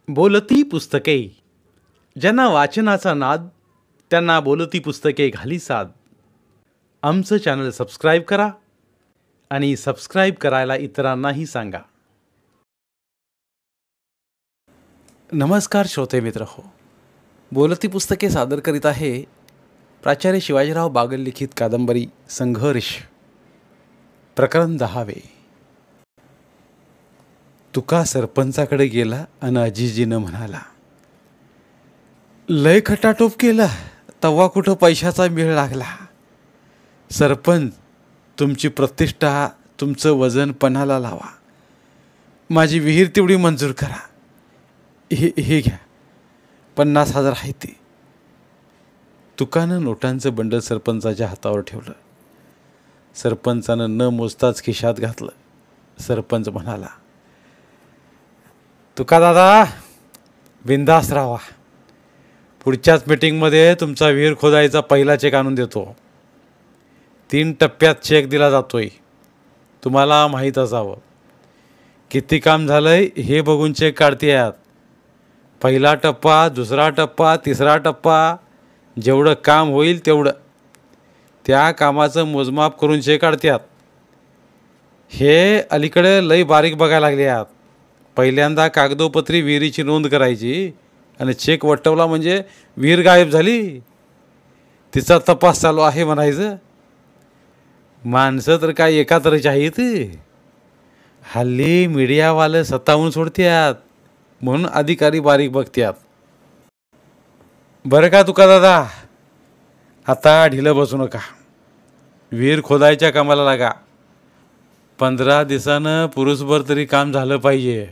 बोलती पुस्तके. ज्यांना वाचनाचा नाद त्यांना बोलती पुस्तके घाली साद. आमचं चॅनल सबस्क्राईब करा आणि सबस्क्राईब करायला इतरांनाही सांगा. नमस्कार श्रोते मित्र हो, बोलती पुस्तके सादर करीत आहे प्राचार्य शिवाजीराव बागल लिखित कादंबरी संघर्ष, प्रकरण 10. तुका सरपंचाकडे गेला आणि अजिजीनं म्हणाला, लय खटाटोप केला तवा कुठं पैशाचा मेळ लागला. सरपंच, तुमची प्रतिष्ठा, तुमचं वजन पणाला लावा. माझी विहीर तेवढी मंजूर करा. हे घ्या, 50,000 आहे ते. तुकानं नोटांचं बंडल सरपंचाच्या हातावर ठेवलं. सरपंचानं न मोजताच खिशात घातलं. सरपंच म्हणाला, तुका दादा, बिंदास राहा. पुढच्याच मीटिंगमध्ये तुमचा विहीर खोदायचा पहिला चेक आणून देतो. 3 टप्प्यात चेक दिला जातोय. तुम्हाला माहीत असावं. किती काम झालंय हे बघून चेक काढतेयात. पहिला टप्पा, दुसरा टप्पा, तिसरा टप्पा, जेवढं काम होईल तेवढं. त्या कामाचं मोजमाप करून चेक काढतात. हे अलीकडे लई बारीक बघायला लागले आहेत. पहिल्यांदा कागदोपत्री विहिरीची नोंद करायची आणि चेक वटवला म्हणजे विहीर गायब झाली, तिचा तपास चालू आहे म्हणायचं. माणसं तर काय एका तऱ्हेची आहेत. हल्ली मीडियावाले स्वतःहून सोडतात म्हणून अधिकारी बारीक बघतात. बरं का तुका दादा, आता ढिलं बसू नका. विहीर खोदायच्या कामाला लागा. 15 दिवसानं पुरुषभर तरी काम झालं पाहिजे.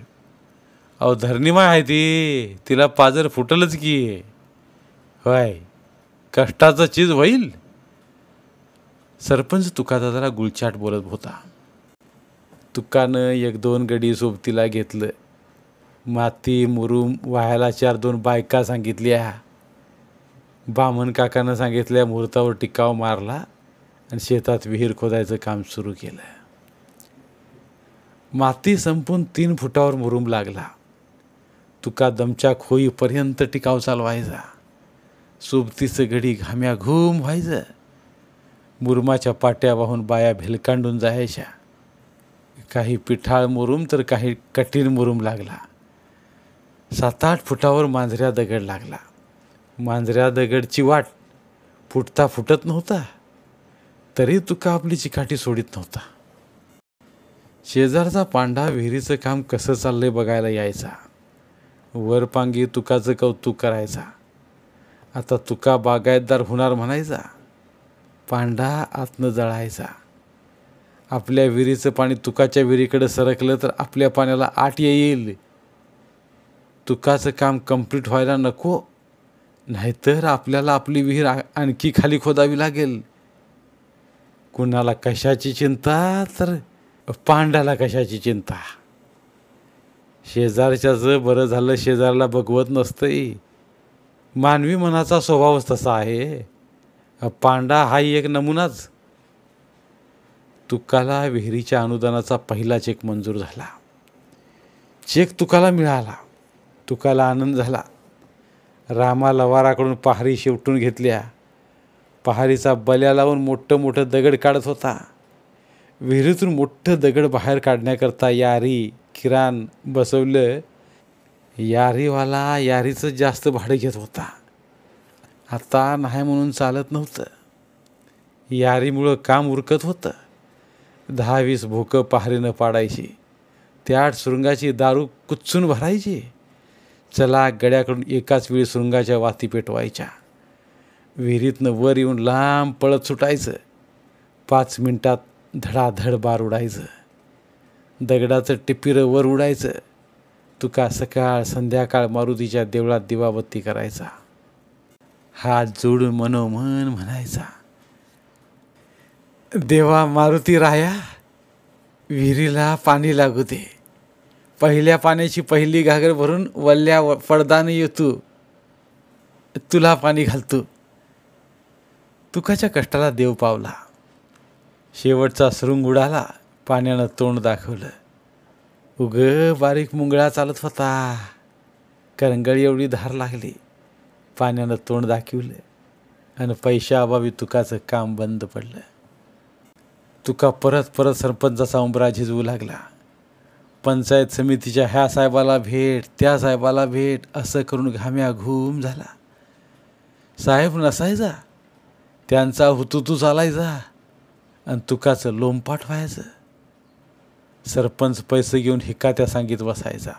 अहो, धरणीमा आहे ती, तिला पाजर फुटलच की. होय, कष्टाचं चीज होईल. सरपंच तुकादादाला गुलचाट बोलत होता. तुकानं 1-2 गडी सोबतीला घेतलं. माती मुरुम वाहायला 4-2 बायका सांगितल्या. बामण काकानं सांगितल्या मुहूर्तावर टिकाव मारला आणि शेतात विहीर खोदायचं काम सुरू केलं. माती संपून 3 फुटावर मुरुम लागला. तुका दमच्या खोईपर्यंत टिकाव चालवायचा. सोबतीचं गडी घाम्या घूम व्हायचं. मुरुमाच्या पाट्या वाहून बाया भेलकांडून जायच्या. काही पिठाळ मुरुम तर काही कठीण मुरुम लागला. 7-8 फुटावर मांजऱ्या दगड लागला. मांजऱ्या दगडची वाट फुटता फुटत नव्हता, तरी तुका आपली चिकाटी सोडित नव्हता. शेजारचा पांडा विहिरीचं काम कसं चाललंय बघायला यायचा. वरपांगी तुकाचं कौतुक करायचा. आता तुका बागायतदार होणार म्हणायचा. पांडा आतनं जळायचा. आपल्या विहिरीचं पाणी तुकाच्या विहिरीकडे सरकलं तर आपल्या पाण्याला आट येईल. तुकाचं काम कंप्लीट व्हायला नको, नाहीतर आपल्याला आपली विहीर आणखी खाली खोदावी लागेल. कुणाला कशाची चिंता, तर पांड्याला कशाची चिंता. शेजारच्याचं बरं झालं शेजारला बघवत नसतंय. मानवी मनाचा स्वभावच तसा आहे. पांडा हा एक नमुनाच. तुकाला विहिरीच्या अनुदानाचा पहिला चेक मंजूर झाला. चेक तुकाला मिळाला. तुकाला आनंद झाला. रामा लवाराकडून पहारी शेवटून घेतल्या. पहारीचा बल्या लावून मोठं दगड काढत होता. विहिरीतून मोठं दगड बाहेर काढण्याकरता यारी किराण बसवलं. यारीवाला यारीचं जास्त भाडं घेत होता. आता नाही म्हणून चालत नव्हतं. यारीमुळं काम उरकत होतं. 10-20 भोकं पहारीनं पाडायची. 8 सुरुंगाची दारू कुचून भरायची. चला गड्याकडून एकाच वेळी सुरुंगाच्या वाती पेटवायच्या. विहिरीतनं वर येऊन लांब पळत सुटायचं. 5 मिनिटात धडाधड बार उडायचं. दगडाचं टिपिरं वर उडायचं. तुका सकाळ संध्याकाळ मारुतीच्या देवळात दिवाबत्ती करायचा. हात जोडून मनोमन म्हणायचा, देवा मारुती राया, विहिरीला पाणी लागू दे. पहिल्या पाण्याची पहिली घागर भरून वल्ल्या पडदाने येतो, तुला पाणी घालतो. तुकाच्या कष्टाला देव पावला. शेवटचा सुरुंग उडाला. पाण्यानं तोंड दाखवलं. उग बारीक मुंगळा चालत होता. करंगळी एवढी धार लागली. पाण्यानं तोंड दाखवलं आणि पैशाअभावी तुकाचं काम बंद पडलं. तुका परत परत सरपंचाचा उंबरा झिजवू लागला. पंचायत समितीच्या ह्या साहेबाला भेट, त्या साहेबाला भेट असं करून घाम्या घूम झाला. साहेब नसायचा, त्यांचा हुतुतू चालायचा आणि तुकाचं लोंबपाट व्हायचं. सरपंच पैसे घेऊन हिकात्या सांगीत बसायचा.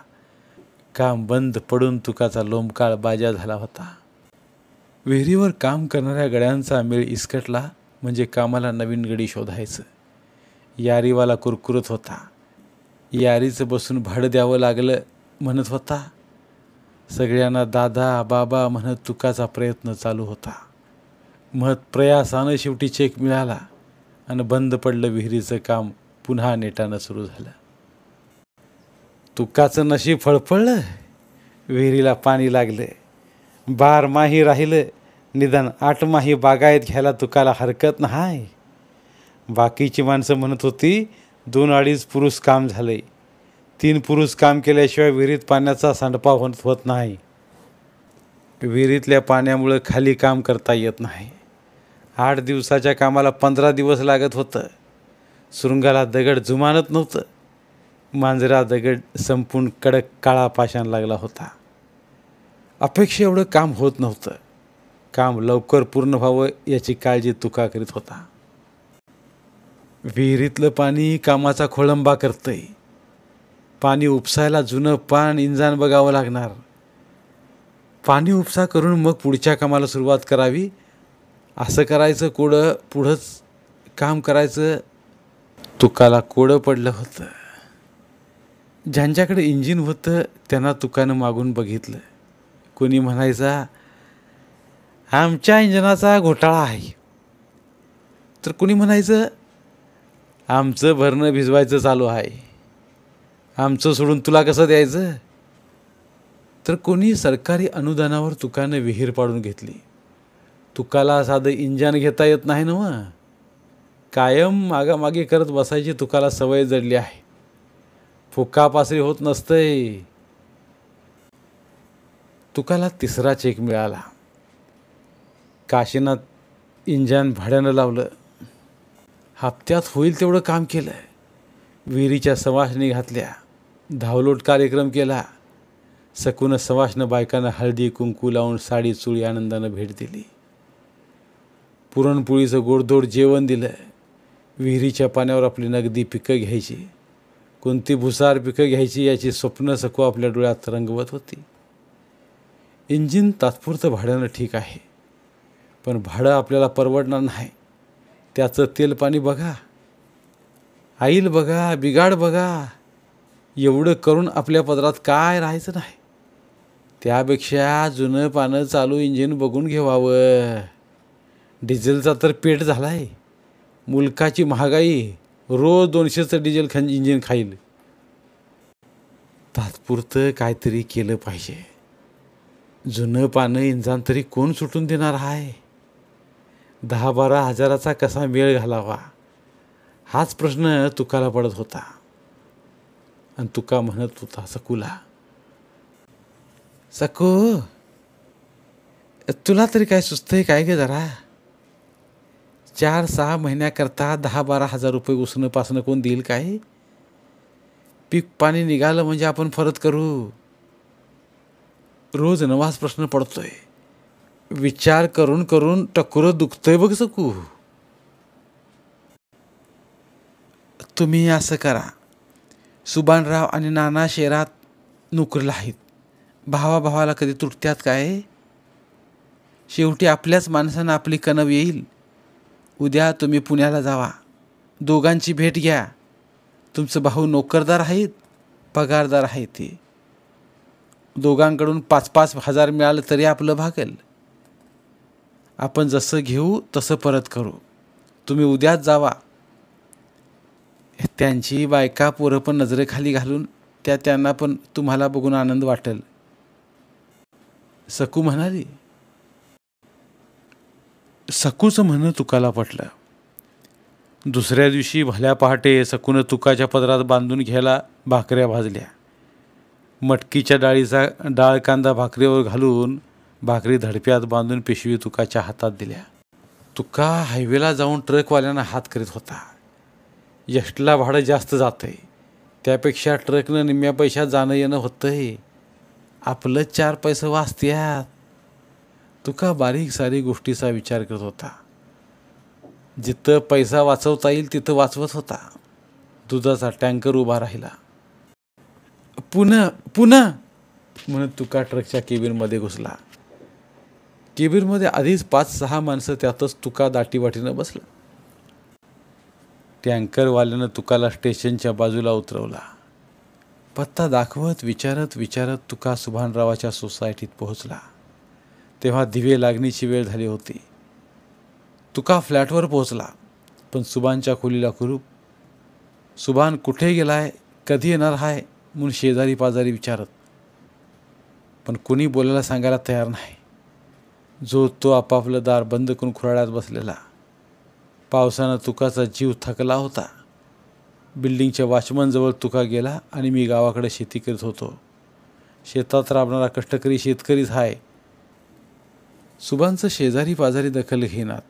काम बंद पडून तुकाचा लोंबकाळ बाजा झाला होता. विहिरीवर काम करणाऱ्या गड्यांचा मेळ इसकटला म्हणजे कामाला नवीन गडी शोधायचं. यारीवाला कुरकुरत होता. यारीचं बसून भाडं द्यावं लागलं म्हणत होता. सगळ्यांना दादा बाबा म्हणत तुकाचा प्रयत्न चालू होता. प्रयासानं शेवटी चेक मिळाला आणि बंद पडलं विहिरीचं काम. पुन्हा नेटानं सुरू झालं. तुकाचं नशीब फळफळलं. विहिरीला पाणी लागलं. 12 माही राहिलं. निदान 8 माही बागायत घ्यायला तुकाला हरकत नाही. बाकीची माणसं म्हणत होती 2-2.5 पुरुष काम झाले. 3 पुरुष काम केल्याशिवाय विहिरीत पाण्याचा सांडपा होत नाही. विहिरीतल्या पाण्यामुळं खाली काम करता येत नाही. 8 दिवसाच्या कामाला 15 दिवस लागत होतं. सुरुंगाला दगड जुमानत नव्हतं. मांजरा दगड संपून कडक काळा पाषाण लागला होता. अपेक्षा एवढं काम होत नव्हतं. काम लवकर पूर्ण व्हावं याची काळजी तुका करीत होता. विहिरीतलं पाणी कामाचा खोळंबा करतंय. पाणी उपसायला जुनं पान इंजान बघावं लागणार. पाणी उपसा करून मग पुढच्या कामाला सुरुवात करावी. असं करायचं कोडं पुढंच काम करायचं. तुकाला कोडं पडलं होतं. ज्यांच्याकडे इंजिन होतं त्यांना तुकानं मागून बघितलं. कोणी म्हणायचा आमच्या इंजिनाचा घोटाळा आहे, तर कोणी म्हणायचं आमचं भरणं भिजवायचं चालू आहे, आमचं सोडून तुला कसं द्यायचं. तर कोणी सरकारी अनुदानावर तुकानं विहीर पाडून घेतली. तुकाला साधं इंजन घेता येत नाही ना मग. कायम मागामागी करत बसायची तुकाला सवय जडली आहे. फुक्कापासरी होत नसतंय. तुकाला 3रा चेक मिळाला. काशीनाथ इंजन भाड्यानं लावलं. हप्त्यात होईल तेवढं काम केलं. विहिरीच्या सवाशणी घातल्या. धावलोट कार्यक्रम केला. सकून सवाशनं बायकांना हळदी कुंकू लावून साडी चुळी आनंदानं भेट दिली. पुरणपोळीचं गोडधोड जेवण दिलं. विहिरीच्या पाण्यावर आपली नगदी पिकं घ्यायची. कोणती भुसार पिकं घ्यायची याची स्वप्न सकू आपल्या डोळ्यात रंगवत होती. इंजिन तात्पुरतं भाड्यानं ठीक आहे, पण भाडं आपल्याला परवडणार नाही. त्याचं तेल पाणी बघा, आईल बघा, बिगाड बघा. एवढं करून आपल्या पदरात काय राहायचं नाही. त्यापेक्षा जुनं पानं चालू इंजिन बघून घेवावं. डिझेलचा तर पेट झाला आहे. मुलकाची महागाई रोज 200चं डिझेल इंजिन खाईल. तात्पुरतं काहीतरी केलं पाहिजे. जुनं पानं इंजान तरी कोण सुटून देणार आहे. 10-12 हजाराचा कसा मेळ घालावा हाच प्रश्न तुकाला पडत होता. आणि तुका म्हणत होता सकूला, सकू तुला तरी काय सुचतंय काय गे जरा. 4-6 महिन्याकरता 10-12 हजार रुपये उसणं पासणं कोण देईल काय. पीक पाणी निघालं म्हणजे आपण परत करू. रोज नवाच प्रश्न पडतोय. विचार करून करून टकुरं दुखतंय बघ सकू. तुम्ही असं करा, सुभानराव आणि नाना शहरात नोकरीला आहेत. भावाभावाला कधी तुटत्यात काय. शेवटी आपल्याच माणसानं आपली कणव येईल. उद्या तुम्ही पुण्याला जावा, दोघांची भेट घ्या. तुमचं भाऊ नोकरदार आहेत, पगारदार आहेत. ते दोघांकडून 5-5 हजार मिळालं तरी आपलं भागेल. आपण जसं घेऊ तसं परत करू. तुम्ही उद्याच जावा. त्यांची बायका पोरं पण नजरेखाली घालून त्यांना पण तुम्हाला बघून आनंद वाटेल. सकू म्हणाली. सकूचं म्हणणं तुकाला पटलं. दुसऱ्या दिवशी भल्या पहाटे सकूनं तुकाच्या पदरात बांधून घ्यायला भाकऱ्या भाजल्या. मटकीच्या डाळीचा डाळ कांदा भाकरीवर घालून भाकरी धडप्यात बांधून पिशवी तुकाच्या हातात दिल्या. तुका हायवेला जाऊन ट्रकवाल्यांना हात करीत होता. एसटीला भाडं जास्त जातंय, त्यापेक्षा ट्रकनं निम्म्या पैशात जाणं येणं होतंय, आपलं 4 पैसे वाचत्यात. तुका बारीक सारी गोष्टीचा विचार करत होता. जिथं पैसा वाचवता येईल तिथं वाचवत होता. दुधाचा टँकर उभा राहिला. पुन्हा पुन्हा म्हणत तुका ट्रकच्या केबिनमध्ये घुसला. केबिनमध्ये आधीच 5-6 माणसं, त्यातच तुका दाटीवाटीनं बसला. टँकरवाल्यानं तुकाला स्टेशनच्या बाजूला उतरवला. पत्ता दाखवत विचारत विचारत तुका सुभानरावाच्या सोसायटीत पोहोचला. तेव्हा दिवे लागणीची वेळ झाली होती. तुका फ्लॅटवर पोहोचला, पण सुभानच्या खोलीला कुलूप. सुभान कुठे गेलाय, कधी येणार आहे म्हणून शेजारी पाजारी विचारत, पण कुणी बोलायला सांगायला तयार नाही. जो तो आपापलं दार बंद करून खुराड्यात बसलेला. पावसानं तुकाचा जीव थकला होता. बिल्डिंगच्या वॉचमनजवळ तुका गेला आणि मी गावाकडे शेती करीत होतो. शेतात राबणारा कष्टकरी शेतकरीच आहे. सुभानचं शेजारी पाजारी दखल घेणार.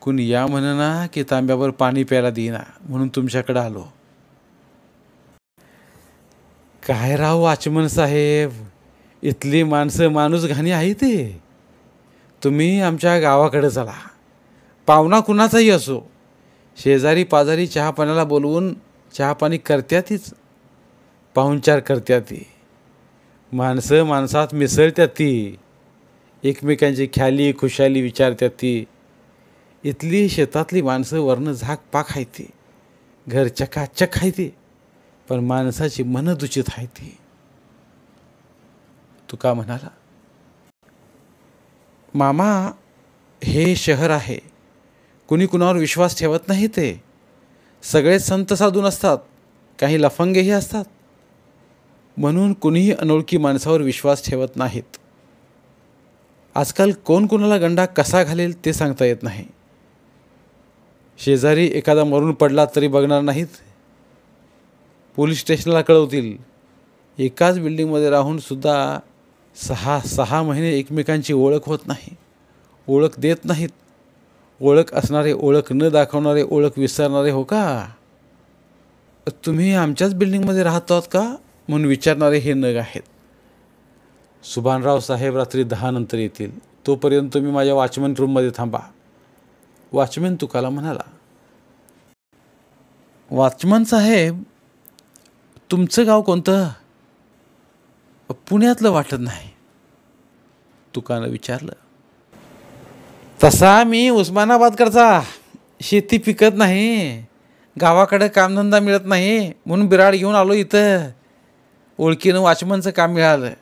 कुणी या म्हणना की तांब्यावर पाणी प्यायला देईना म्हणून तुमच्याकडे आलो. काय राव वॉचमन साहेब, इथली माणसं माणूस घाणी आहे ते. तुम्ही आमच्या गावाकडे चला. पाहुणा कुणाचाही असो, शेजारी पाजारी चहापाण्याला बोलवून चहापाणी करत्यातीच, पाहुणचार करत्याती. माणसं माणसात मिसळत्याती, एकमेकांची ख्याली खुशाली विचारत्याती. इथली शेतातली माणसं वरनं झाक पाक आहे ती, घर चकाचक आहे ती, पण माणसाची मनं दूषित आहे ती. तुका म्हणाला, मामा हे शहर आहे, कुणी कुणावर विश्वास ठेवत नाही. ते सगळे संत साधू नसतात, काही लफंगेही असतात, म्हणून कुणीही अनोळखी माणसावर विश्वास ठेवत नाहीत. आजकाल कोण कुणाला गंडा कसा घालेल ते सांगता येत नाही. शेजारी एखादा मरून पडला तरी बघणार नाहीत, पोलीस स्टेशनला कळवतील. एकाच बिल्डिंगमध्ये राहून सुद्धा 6 महिने एकमेकांची ओळख होत नाही, ओळख देत नाहीत. ओळख असणारे ओळख न दाखवणारे ओळख विसरणारे हो का? तुम्ही आमच्याच बिल्डिंगमध्ये राहतात का म्हणून विचारणारे हे नग आहेत. सुभानराव साहेब रात्री 10 नंतर येतील, तोपर्यंत तुम्ही माझ्या वॉचमन रूममध्ये थांबा. वॉचमन तुकाला म्हणाला, वॉचमन साहेब तुमचं गाव कोणतं? पुण्यातलं वाटत नाही. तुकानं विचारलं. तसा मी उस्मानाबादकडचा. शेती पिकत नाही, गावाकडे कामधंदा मिळत नाही म्हणून बिराड घेऊन आलो इथं. ओळखीनं वॉचमनचं काम मिळालं.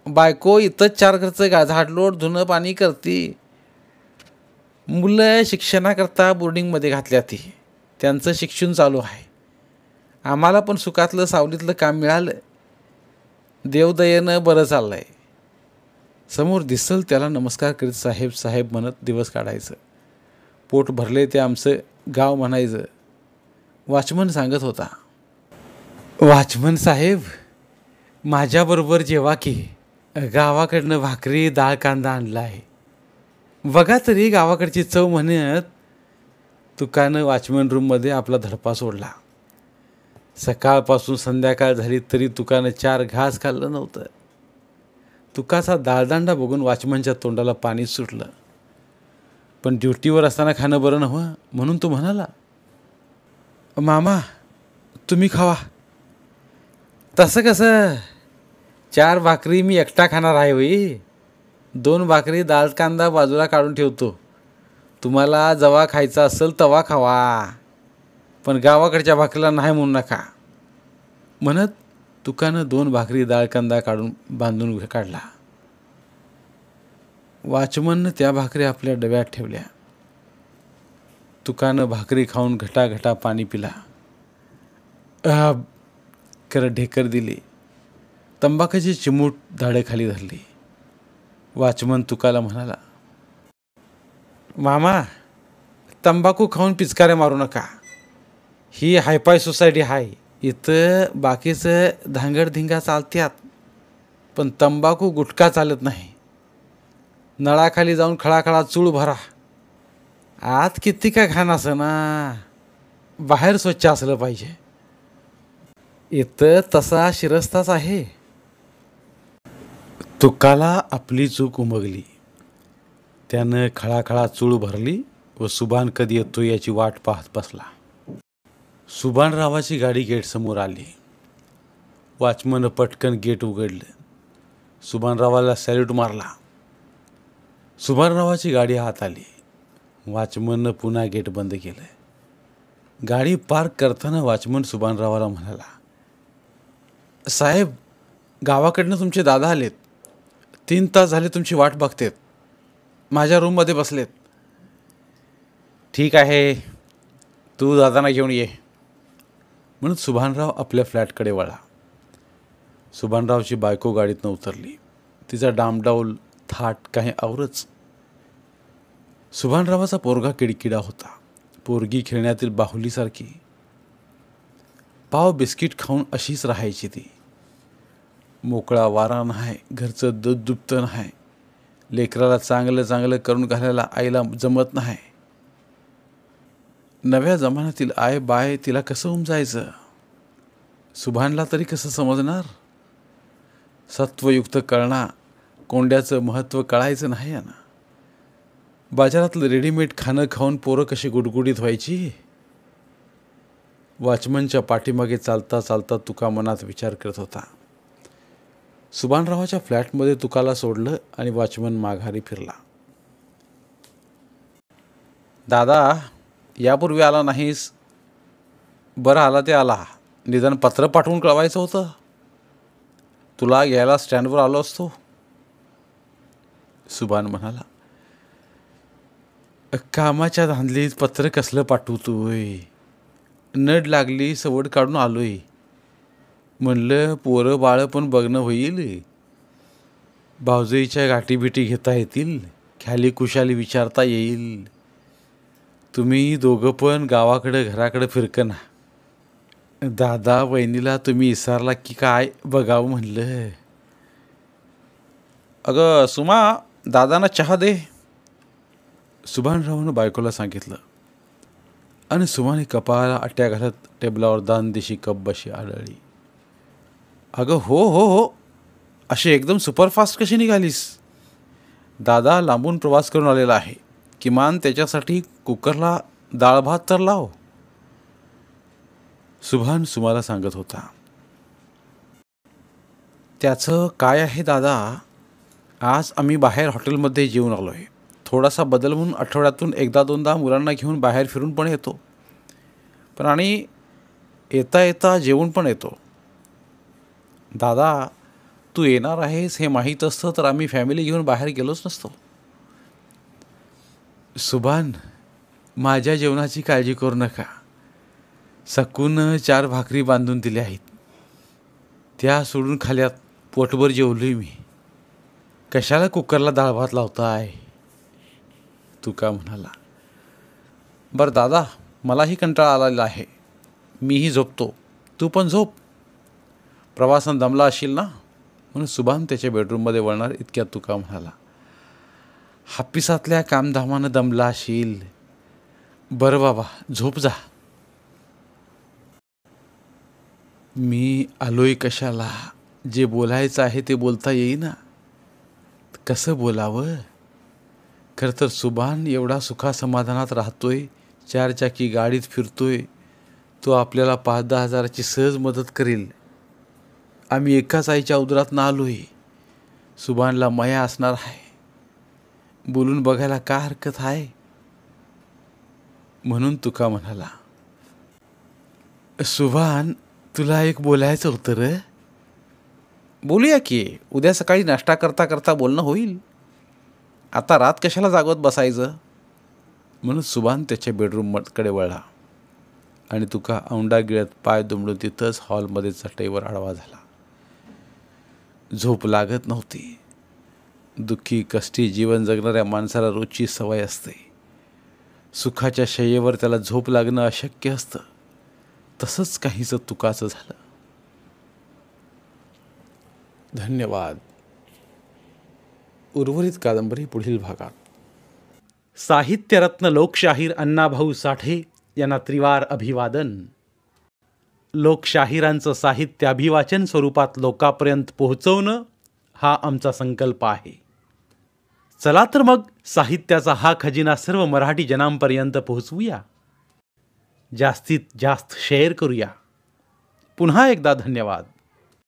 बायको इथंच 4 घरचं झाडलोट धुणं पाणी करते. मुलं शिक्षणाकरता बोर्डिंगमध्ये घातल्या ती, त्यांचं शिक्षण चालू आहे. आम्हाला पण सुखातलं सावलीतलं काम मिळालं. देवदयेनं बरं चाललं आहे. समोर दिसल त्याला नमस्कार करीत साहेब साहेब म्हणत दिवस काढायचं. पोट भरले ते आमचं गाव म्हणायचं. वॉचमन सांगत होता, वॉचमन साहेब माझ्याबरोबर जेवा की, गावाकडनं भाकरी डाळ कांदा आणला आहे, बघा तरी गावाकडची चव म्हणत. तुकानं वॉचमन रूममध्ये आपला धडपा सोडला. सकाळपासून संध्याकाळ झाली तरी तुकानं 4 घास खाल्लं नव्हतं. तुकाचा दाळदांडा बघून वॉचमनच्या तोंडाला पाणी सुटलं. पण ड्युटीवर असताना खाणं बरं नव्हतं म्हणून तो म्हणाला, मामा तुम्ही खावा. तसं कसं, 4 भाकरी मी एकटा खाणार आहे होई. 2 भाकरी डाळ कांदा बाजूला काढून ठेवतो, तुम्हाला जेव्हा खायचा असेल तेव्हा खावा, पण गावाकडच्या भाकरीला नाही म्हणू नका म्हणत तुकानं 2 भाकरी डाळ कांदा काढून बांधून काढला. वॉचमननं त्या भाकरी आपल्या डब्यात ठेवल्या. तुकानं भाकरी खाऊन घटाघटा पाणी पिला. करत ढेकर दिली. तंबाखूची चिमूट धाडेखाली धरली. वॉचमन तुकाला म्हणाला, मामा तंबाखू खाऊन पिचकाऱ्या मारू नका. ही हायफाय सोसायटी आहे, इथं बाकीचं धांगडधिंगा चालत्यात, पण तंबाखू गुटखा चालत नाही. नळाखाली जाऊन खळाखळा चूळ भरा. आत किती का घाण असं ना, बाहेर स्वच्छ असलं पाहिजे. इथं तसा शिरस्ताच आहे. तुकाला आपली चूक उमगली. त्यानं खळाखळा चूळ भरली व सुभान कधी येतो याची वाट पाहत बसला. सुभानरावाची गाडी गेटसमोर आली. वॉचमन पटकन गेट उघडलं. सुभानरावाला सॅल्यूट मारला. सुभानरावाची गाडी आत आली. वॉचमननं पुन्हा गेट बंद केलं. गाडी पार्क करताना वॉचमन सुभानरावाला म्हणाला, साहेब, गावाकडनं तुमचे दादा आलेत. 3 तास झाले तुमची वाट बघतेत. माझ्या रूममध्ये बसलेत. ठीक आहे, तू दादांना घेऊन ये म्हणून सुभानराव आपल्या फ्लॅटकडे वळला. सुभानरावची बायको गाडीतनं उतरली. तिचा डामडाऊल थाट काही आवरच. सुभानरावाचा पोरगा किडकिडा होता. पोरगी खेळण्यातील बाहुलीसारखी. पाव बिस्किट खाऊन अशीच राहायची ती. मोकळा वारा नाही, घरचं दूध दुभतं नाही. लेकराला चांगलं चांगलं करून घालायला आईला जमत नाही. नव्या जमान्यातील आय बाय तिला कसं उमजायचं? सुभानला तरी कसं समजणार? सत्वयुक्त कळणा कोंड्याचं महत्त्व कळायचं नाही ना. बाजारातलं रेडीमेड खाणं खाऊन पोरं कशी गुडगुडीत व्हायची. वॉचमनच्या पाठीमागे चालता चालता तुका मनात विचार करत होता. सुभानरावाच्या फ्लॅटमध्ये तुकाला सोडलं आणि वॉचमन माघारी फिरला. दादा, यापूर्वी आला नाहीस? बरं आला ते आला. निदान पत्र पाठवून कळवायचं होतं. तुला घ्यायला स्टँडवर आलो असतो. सुभान म्हणाला, कामाच्या धांदलीत पत्र कसलं पाठवतोय? नड लागली सवड काढून आलोय. म्हणलं पोरं बाळं पण बघणं होईल. भावजईच्या गाठीबिटी घेता येतील. ख्याली कुशाली विचारता येईल. तुम्ही दोघं पण गावाकडं घराकडं फिरकना. दादा वहिनीला तुम्ही इसारला की काय बघावं म्हणलं. अगं सुमा, दादांना चहा दे. सुभानरावनं बायकोला सांगितलं आणि सुमाने कपाळाला आट्या घालत टेबलावर दानदिशी कप बशी आढळली. अगं हो हो हो, अशी एकदम सुपरफास्ट कशी निघालीस? दादा लांबून प्रवास करून आलेला आहे. किमान त्याच्यासाठी कुकरला डाळ भात तर लाव. सुभान सुमाला सांगत होता. त्याचं काय आहे दादा, आज आम्ही बाहेर हॉटेलमध्ये जेवून आलो आहे. थोडासा बदल म्हणून आठवड्यातून 1-2दा मुलांना घेऊन बाहेर फिरून पण येतो. पण आणि येता येता जेवून पण येतो. दादा, तू येणार आहेस हे माहीत असतं तर आम्ही फॅमिली घेऊन बाहेर गेलोच नसतो. सुभान, माझ्या जेवणाची काळजी करू नका. सकून 4 भाकरी बांधून दिल्या आहेत. त्या सोडून खाल्यात पोटभर जेवलोय मी. कशाला कुकरला डाळ भात लावताय? तुका म्हणाला. बरं दादा, मलाही कंटाळा आलेला आहे. मीही झोपतो. तू पण झोप. प्रवासानं दमला असशील ना. म्हणून सुभान त्याच्या बेडरूममध्ये वळणार इतक्यात तुका म्हणाला, हापिसातल्या कामधामानं दमला असशील. बरं बाबा, झोप जा. मी आलोय कशाला? जे बोलायचं आहे ते बोलता येईना. कसं बोलावं? खरं तर सुभान एवढा सुखासमाधानात राहतोय, 4 चाकी गाडीत फिरतोय. तो आपल्याला 5-10 हजाराची सहज मदत करेल. आम्ही एकाच आईच्या उदरात आलोय. सुभानला माया असणार आहे. बोलून बघायला का हरकत आहे? म्हणून तुका म्हणाला, सुभान, तुला एक बोलायचं होतं रे. बोलूया की. उद्या सकाळी नाश्ता करता करता बोलणं होईल. आता रात कशाला जागवत बसायचं? म्हणून सुभान त्याच्या बेडरूमकडे वळला आणि तुका औंडा गिळत पाय दुमडून तिथंच हॉलमध्ये चटईवर आडवा झाला. झोप लागत नव्हती. दुःखी कष्टी जीवन जगणाऱ्या माणसाला रोजची सवय असते. सुखाच्या शय्येवर त्याला झोप लागणं अशक्य असतं. तसंच काहीसं तुकाचं झालं. धन्यवाद. उर्वरित कादंबरी पुढील भागात. साहित्यरत्न लोकशाहीर अण्णाभाऊ साठे यांना त्रिवार अभिवादन. लोकशाहिरांचं साहित्य अभिवाचन स्वरूपात लोकांपर्यंत पोहोचवणं हा आमचा संकल्प आहे. चला तर मग साहित्याचा हा खजिना सर्व मराठी जनांपर्यंत पोहोचवूया. जास्तीत जास्त शेअर करूया. पुन्हा एकदा धन्यवाद.